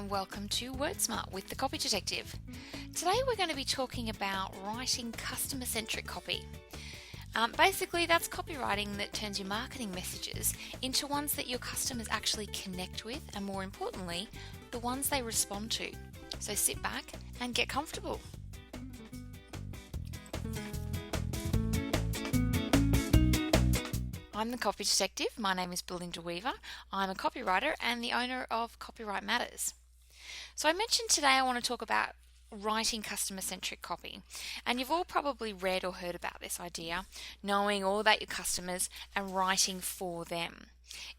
and welcome to WordSmart with the Copy Detective. Today we're going to be talking about writing customer-centric copy. Basically, that's copywriting that turns your marketing messages into ones that your customers actually connect with, and more importantly, the ones they respond to. So sit back and get comfortable. I'm the Copy Detective. My name is Belinda Weaver. I'm a copywriter and the owner of Copyright Matters. So I mentioned today I want to talk about writing customer-centric copy. And you've all probably read or heard about this idea, knowing all about your customers and writing for them.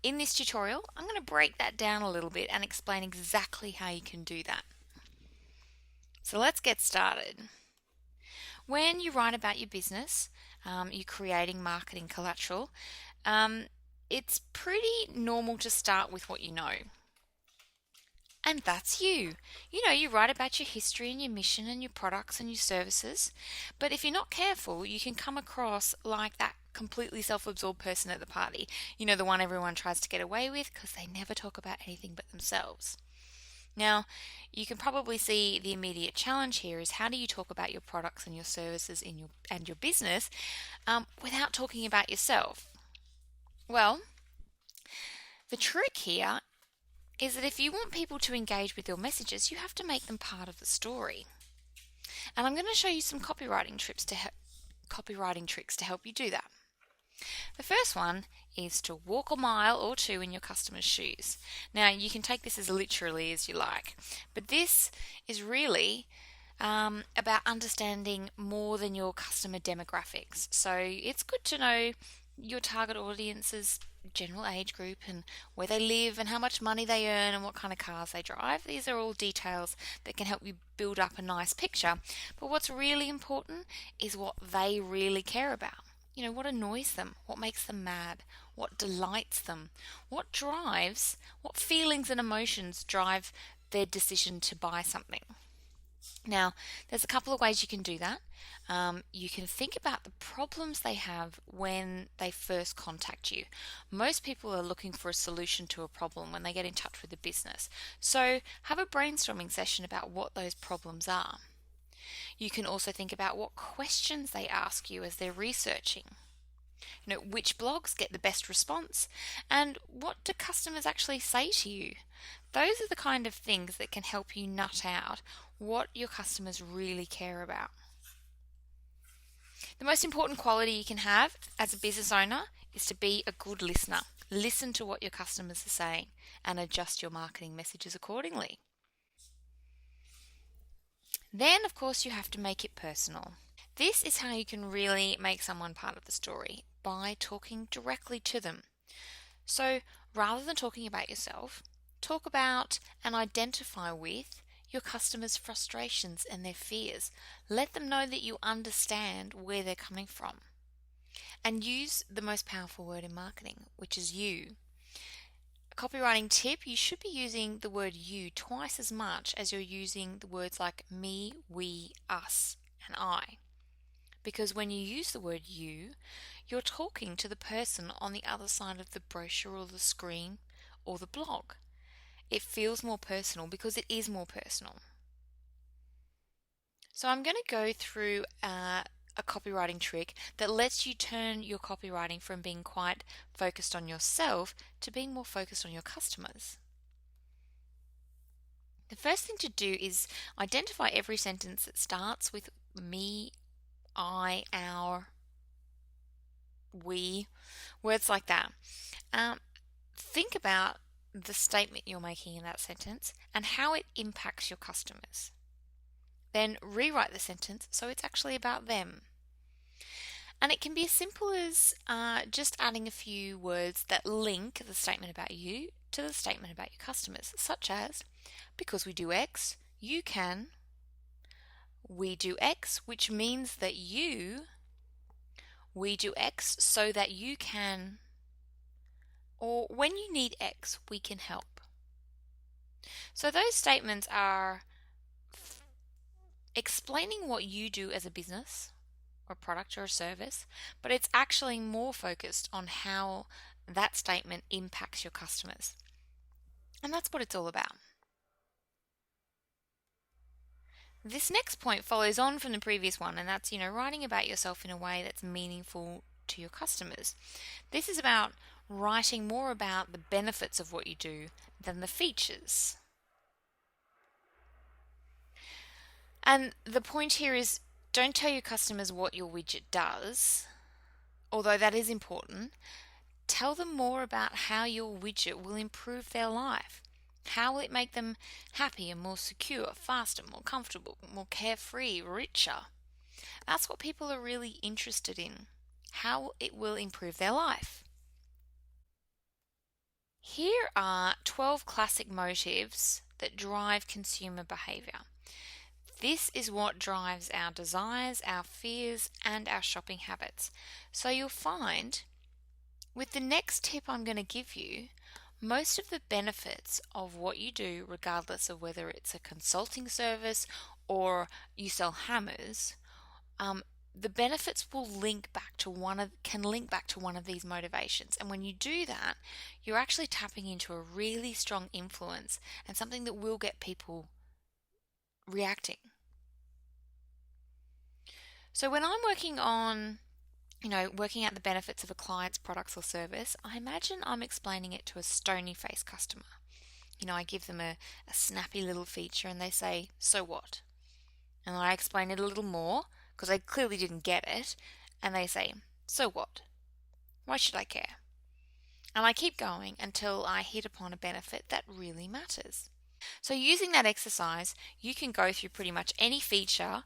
In this tutorial, I'm going to break that down a little bit and explain exactly how you can do that. So let's get started. When you write about your business, you're creating marketing collateral, it's pretty normal to start with what you know. And that's you. You write about your history and your mission and your products and your services. But if you're not careful, you can come across like that completely self-absorbed person at the party. The one everyone tries to get away with because they never talk about anything but themselves. Now, you can probably see the immediate challenge here is how do you talk about your products and your services and your business without talking about yourself? Well, the trick here is that if you want people to engage with your messages, you have to make them part of the story. And I'm going to show you some copywriting tricks to help you do that. The first one is to walk a mile or two in your customer's shoes. Now, you can take this as literally as you like, but this is really about understanding more than your customer demographics. So it's good to know your target audience's general age group and where they live and how much money they earn and what kind of cars they drive. These are all details that can help you build up a nice picture. But what's really important is what they really care about. What annoys them, what makes them mad, what delights them, what feelings and emotions drive their decision to buy something. Now, there's a couple of ways you can do that. You can think about the problems they have when they first contact you. Most people are looking for a solution to a problem when they get in touch with the business. So have a brainstorming session about what those problems are. You can also think about what questions they ask you as they're researching. Which blogs get the best response and what do customers actually say to you? Those are the kind of things that can help you nut out what your customers really care about. The most important quality you can have as a business owner is to be a good listener. Listen to what your customers are saying and adjust your marketing messages accordingly. Then, of course, you have to make it personal. This is how you can really make someone part of the story, by talking directly to them. So rather than talking about yourself, talk about and identify with your customers' frustrations and their fears. Let them know that you understand where they're coming from. And use the most powerful word in marketing, which is you. A copywriting tip, you should be using the word you twice as much as you're using the words like me, we, us, and I. Because when you use the word you, you're talking to the person on the other side of the brochure or the screen or the blog. It feels more personal because it is more personal. So I'm going to go through a copywriting trick that lets you turn your copywriting from being quite focused on yourself to being more focused on your customers. The first thing to do is identify every sentence that starts with me, I, our, we, words like that. Think about the statement you're making in that sentence and how it impacts your customers. Then rewrite the sentence so it's actually about them. And it can be as simple as just adding a few words that link the statement about you to the statement about your customers, such as, because we do X, you can. We do X, which means that we do X so that you can, or when you need X, we can help. So those statements are explaining what you do as a business or product or a service, but it's actually more focused on how that statement impacts your customers. And that's what it's all about. This next point follows on from the previous one, and that's, writing about yourself in a way that's meaningful to your customers. This is about writing more about the benefits of what you do than the features. And the point here is, don't tell your customers what your widget does, although that is important. Tell them more about how your widget will improve their life. How will it make them happier, more secure, faster, more comfortable, more carefree, richer? That's what people are really interested in. How it will improve their life. Here are 12 classic motives that drive consumer behavior. This is what drives our desires, our fears, and our shopping habits. So you'll find with the next tip I'm going to give you, most of the benefits of what you do, regardless of whether it's a consulting service or you sell hammers, the benefits will can link back to one of these motivations. And when you do that, you're actually tapping into a really strong influence and something that will get people reacting. So when I'm working on working out the benefits of a client's products or service, I imagine I'm explaining it to a stony-faced customer. I give them a snappy little feature and they say, so what? And I explain it a little more because I clearly didn't get it. And they say, so what? Why should I care? And I keep going until I hit upon a benefit that really matters. So using that exercise, you can go through pretty much any feature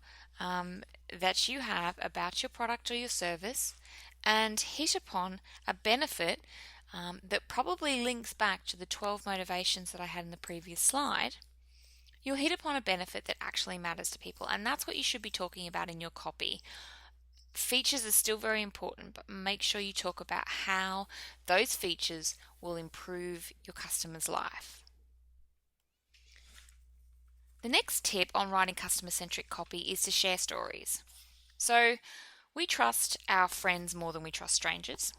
that you have about your product or your service and hit upon a benefit that probably links back to the 12 motivations that I had in the previous slide. You'll hit upon a benefit that actually matters to people, and that's what you should be talking about in your copy. Features are still very important, but make sure you talk about how those features will improve your customer's life. The next tip on writing customer-centric copy is to share stories. So we trust our friends more than we trust strangers,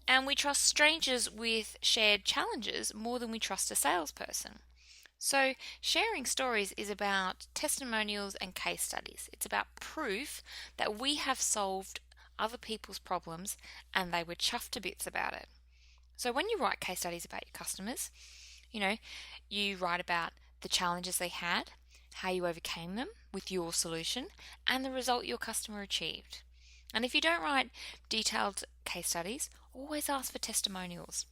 and we trust strangers with shared challenges more than we trust a salesperson. So sharing stories is about testimonials and case studies. It's about proof that we have solved other people's problems and they were chuffed to bits about it. So when you write case studies about your customers, you write about the challenges they had, how you overcame them with your solution, and the result your customer achieved. And if you don't write detailed case studies, always ask for testimonials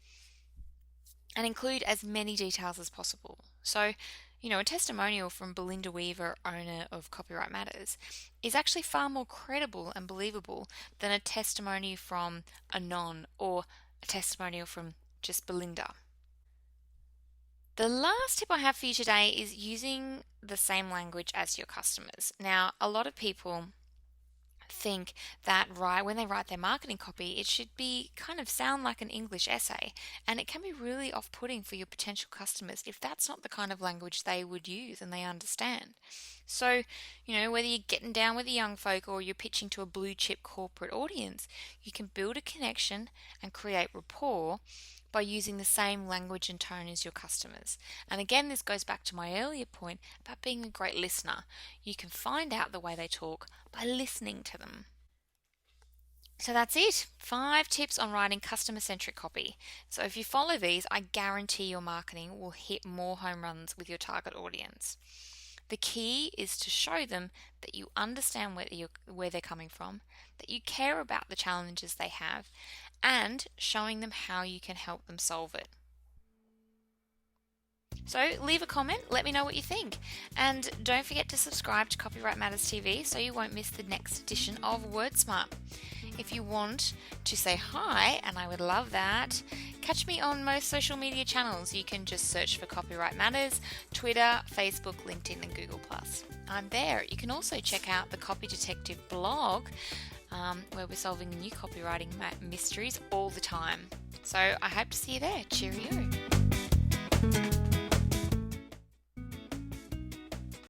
and include as many details as possible. So, a testimonial from Belinda Weaver, owner of Copyright Matters, is actually far more credible and believable than a testimony from Anon or a testimonial from just Belinda. The last tip I have for you today is using the same language as your customers. Now, a lot of people think that when they write their marketing copy, it should be kind of sound like an English essay, and it can be really off-putting for your potential customers if that's not the kind of language they would use and they understand. So, whether you're getting down with the young folk or you're pitching to a blue chip corporate audience, you can build a connection and create rapport by using the same language and tone as your customers. And again, this goes back to my earlier point about being a great listener. You can find out the way they talk by listening to them. So that's it. 5 tips on writing customer-centric copy. So if you follow these, I guarantee your marketing will hit more home runs with your target audience. The key is to show them that you understand where they're coming from, that you care about the challenges they have, and showing them how you can help them solve it. So leave a comment, let me know what you think. And don't forget to subscribe to Copyright Matters TV so you won't miss the next edition of WordSmart. If you want to say hi, and I would love that, catch me on most social media channels. You can just search for Copyright Matters, Twitter, Facebook, LinkedIn and Google+. I'm there. You can also check out the Copy Detective blog where we're solving new copywriting mysteries all the time. So I hope to see you there. Cheerio.